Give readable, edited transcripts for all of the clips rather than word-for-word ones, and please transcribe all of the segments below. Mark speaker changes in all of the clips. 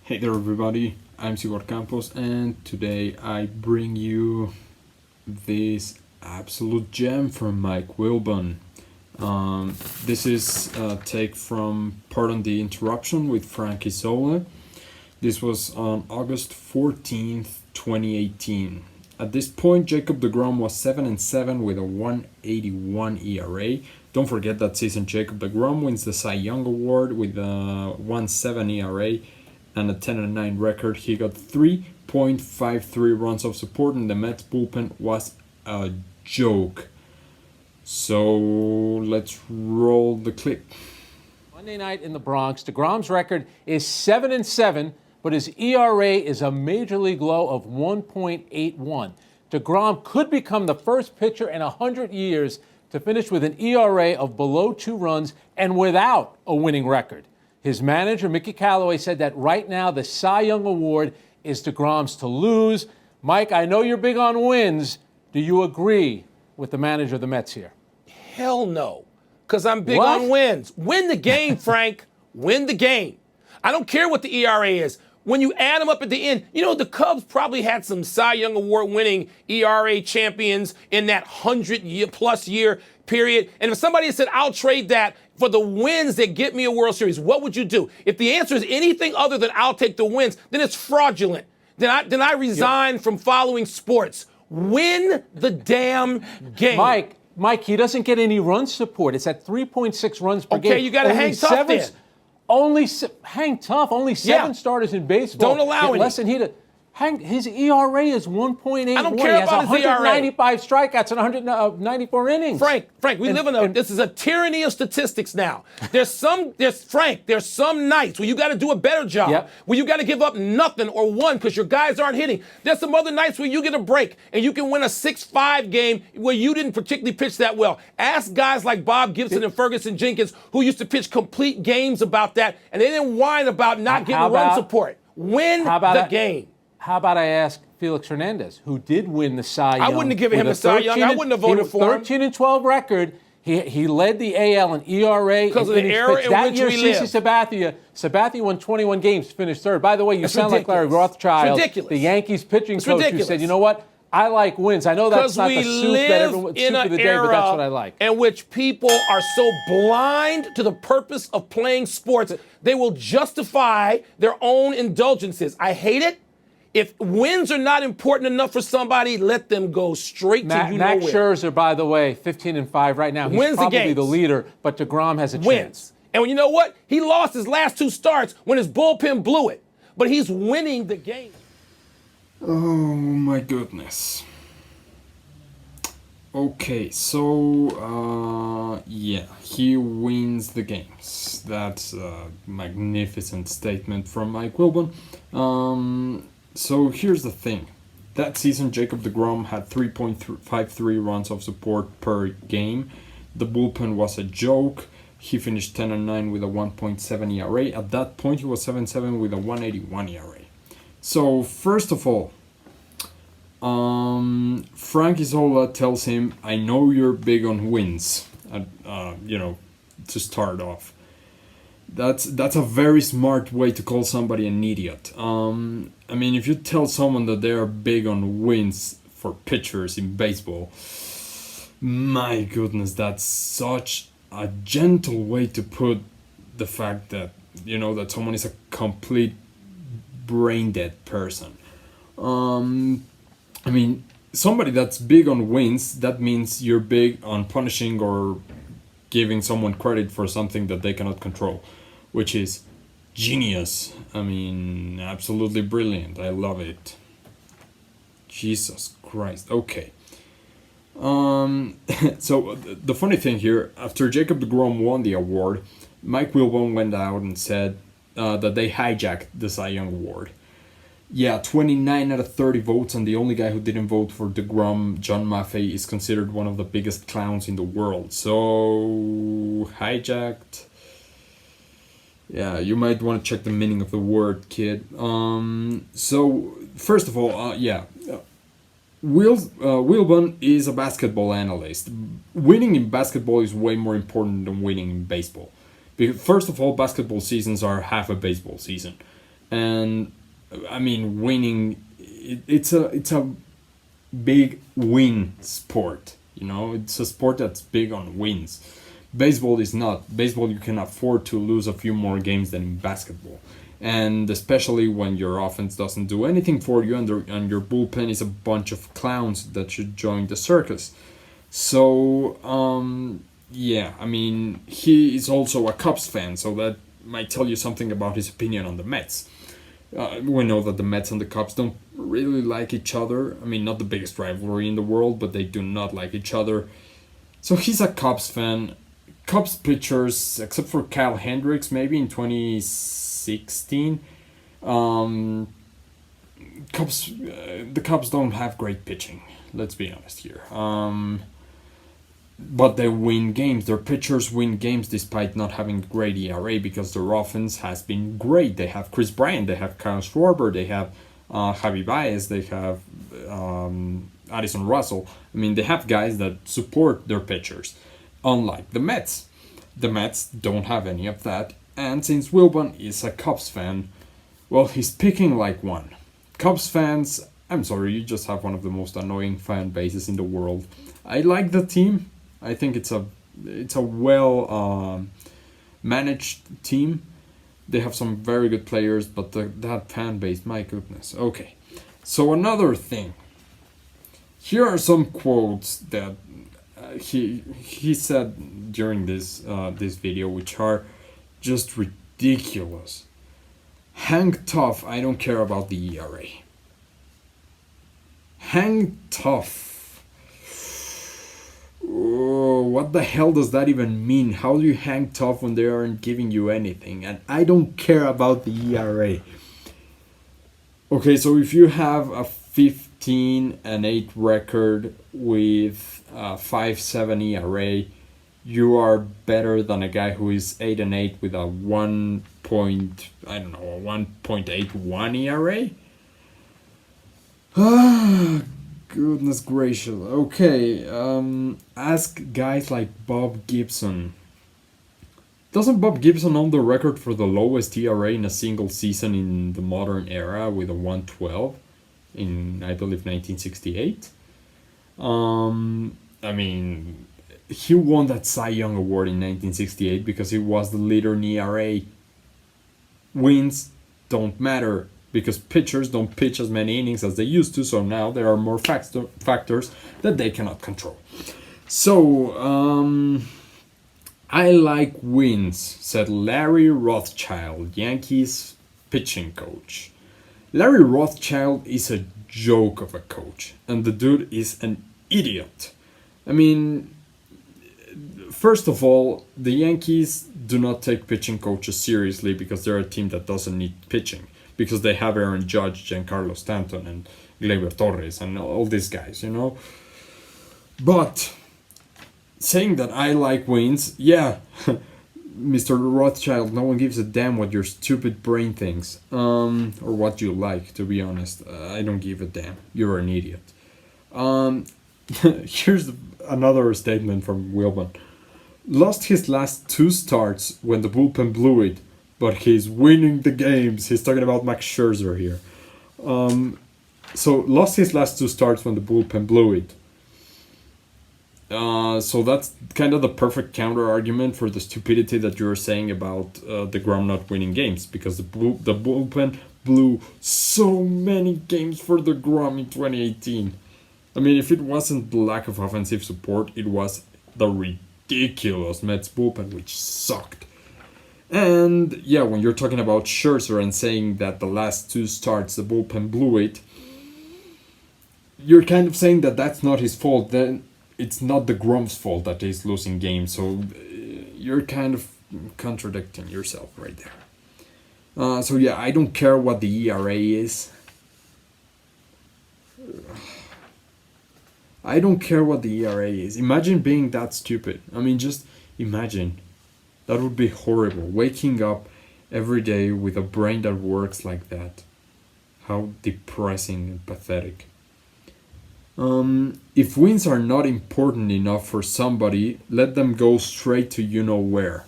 Speaker 1: Hey there, everybody. I'm Sigor Campos, and today I bring you this absolute gem from Mike Wilbon. This is a take from Pardon the Interruption with Frank Isola. This was on August 14th, 2018. At this point, Jacob DeGrom was 7-7 with a 1.81 ERA. Don't forget that season Jacob DeGrom wins the Cy Young Award with a 1.7 ERA and a 10-9 record. He got 3.53 runs of support, and the Mets bullpen was a joke. So let's roll the clip.
Speaker 2: Monday night in the Bronx, DeGrom's record is 7-7, but his ERA is a major league low of 1.81. DeGrom could become the first pitcher in 100 years to finish with an ERA of below 2 runs and without a winning record. His manager, Mickey Callaway, said that right now the Cy Young Award is DeGrom's to lose. Mike, I know you're big on wins. Do you agree with the manager of the Mets here?
Speaker 3: Hell no, because I'm big on wins. Win the game, Frank. Win the game. I don't care what the ERA is. When you add them up at the end, you know, the Cubs probably had some Cy Young Award winning ERA champions in that 100-plus year period. And if somebody had said, I'll trade that for the wins that get me a World Series, what would you do? If the answer is anything other than I'll take the wins, then it's fraudulent. Then I resign from following sports. Win the damn game.
Speaker 2: Mike, he doesn't get any run support. It's at 3.6 runs per game.
Speaker 3: Okay, you got to hang tough then.
Speaker 2: Hang tough. Only seven starters in baseball.
Speaker 3: Don't allow any.
Speaker 2: Less than his ERA is 1.81.
Speaker 3: I don't care about his ERA.
Speaker 2: 195 strikeouts and 194 innings.
Speaker 3: Frank, we live in this is a tyranny of statistics now. There's some nights where you got to do a better job, where you got to give up nothing or one because your guys aren't hitting. There's some other nights where you get a break and you can win a 6-5 game where you didn't particularly pitch that well. Ask guys like Bob Gibson and Ferguson Jenkins who used to pitch complete games about that, and they didn't whine about not getting run support. Win the game.
Speaker 2: How about I ask Felix Hernandez, who did win the Cy Young?
Speaker 3: I wouldn't have given him the Cy Young. I wouldn't have voted for him.
Speaker 2: 13-12 record. He led the AL in ERA.
Speaker 3: Because of the era in
Speaker 2: that
Speaker 3: which
Speaker 2: year,
Speaker 3: we live.
Speaker 2: Sabathia won 21 games, finished third. By the way, you sound like Larry Rothschild, the Yankees pitching coach, who said, you know what? I like wins. I know that's not the soup that everyone soup of the day, but that's what I like.
Speaker 3: In which people are so blind to the purpose of playing sports, they will justify their own indulgences. I hate it. If wins are not important enough for somebody, let them go straight to you
Speaker 2: Max
Speaker 3: nowhere.
Speaker 2: Scherzer, by the way, 15-5 right now. He's probably the leader, but DeGrom has a chance.
Speaker 3: And you know what? He lost his last 2 starts when his bullpen blew it. But he's winning the game.
Speaker 1: Oh my goodness. Okay, so he wins the games. That's a magnificent statement from Mike Wilbon. So here's the thing. That season, Jacob DeGrom had 3.53 runs of support per game. The bullpen was a joke. He finished 10-9 with a 1.7 ERA. At that point, he was 7-7 with a 1.81 ERA. So first of all, Frank Isola tells him, I know you're big on wins, to start off. That's a very smart way to call somebody an idiot. I mean, if you tell someone that they are big on wins for pitchers in baseball, my goodness, that's such a gentle way to put the fact that, that someone is a complete brain-dead person. I mean, somebody that's big on wins, that means you're big on punishing or giving someone credit for something that they cannot control, which is genius. I mean, absolutely brilliant. I love it. Jesus Christ. Okay. So the funny thing here, after Jacob DeGrom won the award, Mike Wilbon went out and said that they hijacked the Cy Young Award. Yeah, 29 out of 30 votes, and the only guy who didn't vote for DeGrom, John Maffei, is considered one of the biggest clowns in the world. So, hijacked. Yeah, you might want to check the meaning of the word, kid. So, first of all, Wilbon is a basketball analyst. Winning in basketball is way more important than winning in baseball. Because, first of all, basketball seasons are half a baseball season. And I mean, winning, it's a big win sport. You know, it's a sport that's big on wins. Baseball is not. Baseball, you can afford to lose a few more games than in basketball. And especially when your offense doesn't do anything for you, and your bullpen is a bunch of clowns that should join the circus. So, yeah, I mean, he is also a Cubs fan, so that might tell you something about his opinion on the Mets. We know that the Mets and the Cubs don't really like each other. I mean, not the biggest rivalry in the world, but they do not like each other. So he's a Cubs fan. Cubs pitchers, except for Kyle Hendricks, maybe in 2016, the Cubs don't have great pitching. Let's be honest here. But they win games. Their pitchers win games despite not having great ERA because their offense has been great. They have Chris Bryant, they have Kyle Schwarber, they have Javi Baez, they have Addison Russell. I mean, they have guys that support their pitchers. Unlike the Mets. The Mets don't have any of that. And since Wilbon is a Cubs fan, well, he's picking like one. Cubs fans, I'm sorry, you just have one of the most annoying fan bases in the world. I like the team. I think it's a well managed team. They have some very good players, but that fan base, my goodness. Okay, so another thing. Here are some quotes that he said during this video, which are just ridiculous. Hang tough. I don't care about the ERA. Hang tough. Oh, what the hell does that even mean? How do you hang tough when they aren't giving you anything? And I don't care about the ERA. Okay, so if you have a 15-8 record with a 5.7 ERA, you are better than a guy who is 8-8 with a 1.81 ERA. Ah, goodness gracious. Okay, ask guys like Bob Gibson. Doesn't Bob Gibson own the record for the lowest ERA in a single season in the modern era with a 1.12 in, I believe, 1968? I mean, he won that Cy Young Award in 1968 because he was the leader in ERA. Wins don't matter because pitchers don't pitch as many innings as they used to, so now there are more factors that they cannot control. So, I like wins, said Larry Rothschild, Yankees pitching coach. Larry Rothschild is a joke of a coach, and the dude is an idiot. I mean, first of all, the Yankees do not take pitching coaches seriously because they're a team that doesn't need pitching. Because they have Aaron Judge, Giancarlo Stanton, and Gleyber Torres, and all these guys, you know. But saying that I like wins, yeah, Mr. Rothschild, no one gives a damn what your stupid brain thinks, or what you like. To be honest, I don't give a damn. You're an idiot. Here's another statement from Wilbon. Lost his last 2 starts when the bullpen blew it. But he's winning the games. He's talking about Max Scherzer here. So lost his last 2 starts when the bullpen blew it. So that's kind of the perfect counter argument for the stupidity that you're saying about DeGrom not winning games, because the bullpen blew so many games for DeGrom in 2018. I mean, if it wasn't the lack of offensive support, it was the ridiculous Mets bullpen, which sucked. And yeah, when you're talking about Scherzer and saying that the last 2 starts the bullpen blew it, you're kind of saying that that's not his fault. Then it's not DeGrom's fault that he's losing games. So you're kind of contradicting yourself right there. So yeah, I don't care what the ERA is. I don't care what the ERA is. Imagine being that stupid. I mean, just imagine. That would be horrible. Waking up every day with a brain that works like that. How depressing and pathetic. If wins are not important enough for somebody, let them go straight to you know where.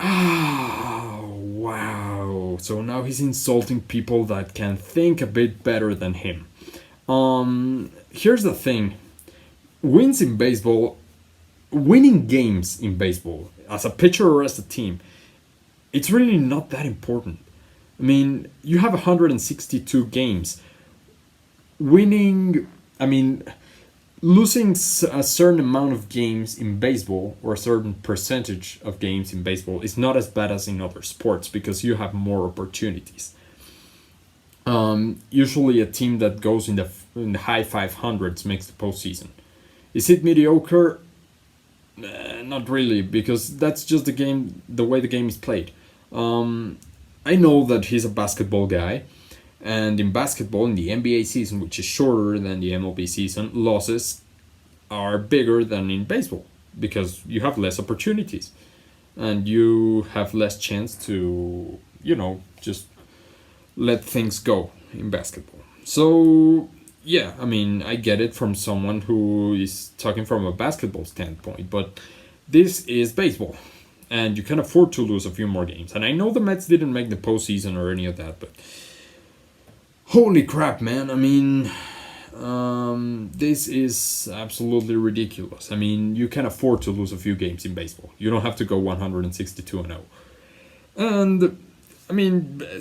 Speaker 1: Ah, wow. So now he's insulting people that can think a bit better than him. Here's the thing. Winning games in baseball, as a pitcher or as a team, it's really not that important. I mean, you have 162 games. Losing a certain amount of games in baseball, or a certain percentage of games in baseball, is not as bad as in other sports because you have more opportunities. Usually a team that goes in the high 500s makes the postseason. Is it mediocre? Not really, because that's just the way the game is played. I know that he's a basketball guy, and in basketball, in the NBA season, which is shorter than the MLB season, losses are bigger than in baseball because you have less opportunities and you have less chance to, just let things go in basketball. So, yeah, I get it from someone who is talking from a basketball standpoint, but this is baseball. And you can afford to lose a few more games. And I know the Mets didn't make the postseason or any of that, but holy crap, man. This is absolutely ridiculous. You can afford to lose a few games in baseball. You don't have to go 162-0. And,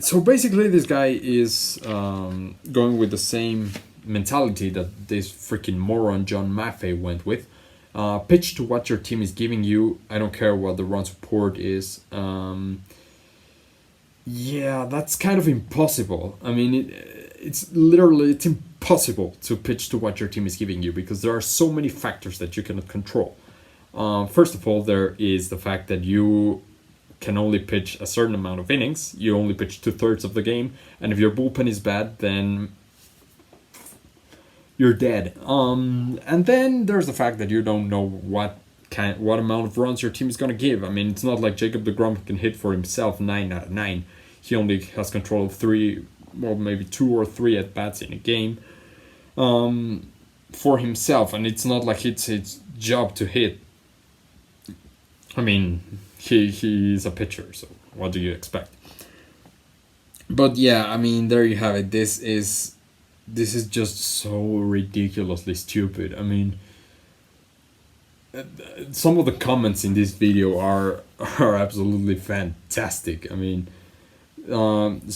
Speaker 1: so basically this guy is going with the same mentality that this freaking moron John Maffei went with. Pitch to what your team is giving you. I don't care what the run support is. Yeah, that's kind of impossible. It's impossible to pitch to what your team is giving you because there are so many factors that you cannot control. First of all, there is the fact that you can only pitch a certain amount of innings. You only pitch 2/3 of the game, and if your bullpen is bad, then you're dead. And then there's the fact that you don't know what amount of runs your team is going to give. It's not like Jacob DeGrom can hit for himself 9 out of 9. He only has control of 3, well, maybe 2 or 3 at bats in a game for himself, and it's not like it's his job to hit. He's a pitcher, so what do you expect? But yeah, there you have it. This is just so ridiculously stupid. Some of the comments in this video are absolutely fantastic.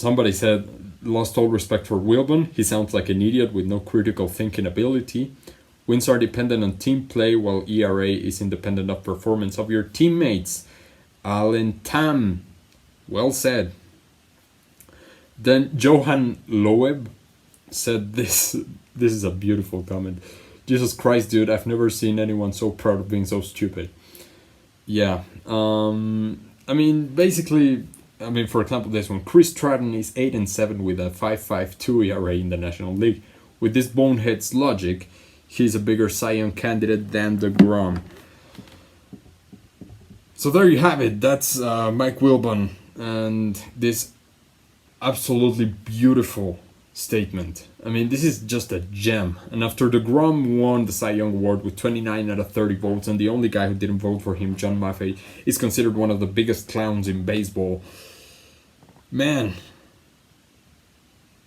Speaker 1: Somebody said, lost all respect for Wilbon. He sounds like an idiot with no critical thinking ability. Wins are dependent on team play, while ERA is independent of performance of your teammates. Alan Tam. Well said. Then Johan Loeb said this is a beautiful comment. Jesus Christ, dude, I've never seen anyone so proud of being so stupid. Yeah. Basically, for example, this one. Chris Stratton is 8-7 with a 5.52 ERA in the National League. With this bonehead's logic, he's a bigger Cy Young candidate than DeGrom. So there you have it. That's Mike Wilbon and this absolutely beautiful statement. This is just a gem. And after DeGrom won the Cy Young Award with 29 out of 30 votes, and the only guy who didn't vote for him, John Maffei, is considered one of the biggest clowns in baseball. Man,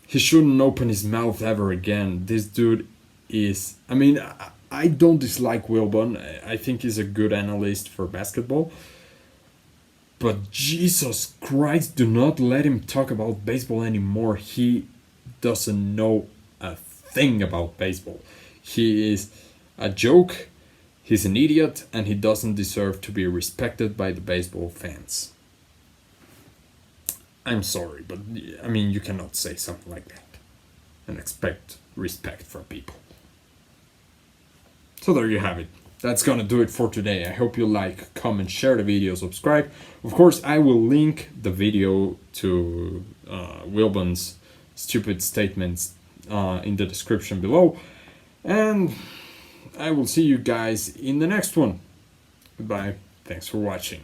Speaker 1: he shouldn't open his mouth ever again. This dude is... I don't dislike Wilbon. I think he's a good analyst for basketball. But Jesus Christ, do not let him talk about baseball anymore. He doesn't know a thing about baseball. He is a joke, he's an idiot, and he doesn't deserve to be respected by the baseball fans. I'm sorry, but you cannot say something like that and expect respect from people. So there you have it. That's gonna do it for today. I hope you like, comment, share the video, subscribe. Of course, I will link the video to Wilbon's stupid statements in the description below. And I will see you guys in the next one. Goodbye. Thanks for watching.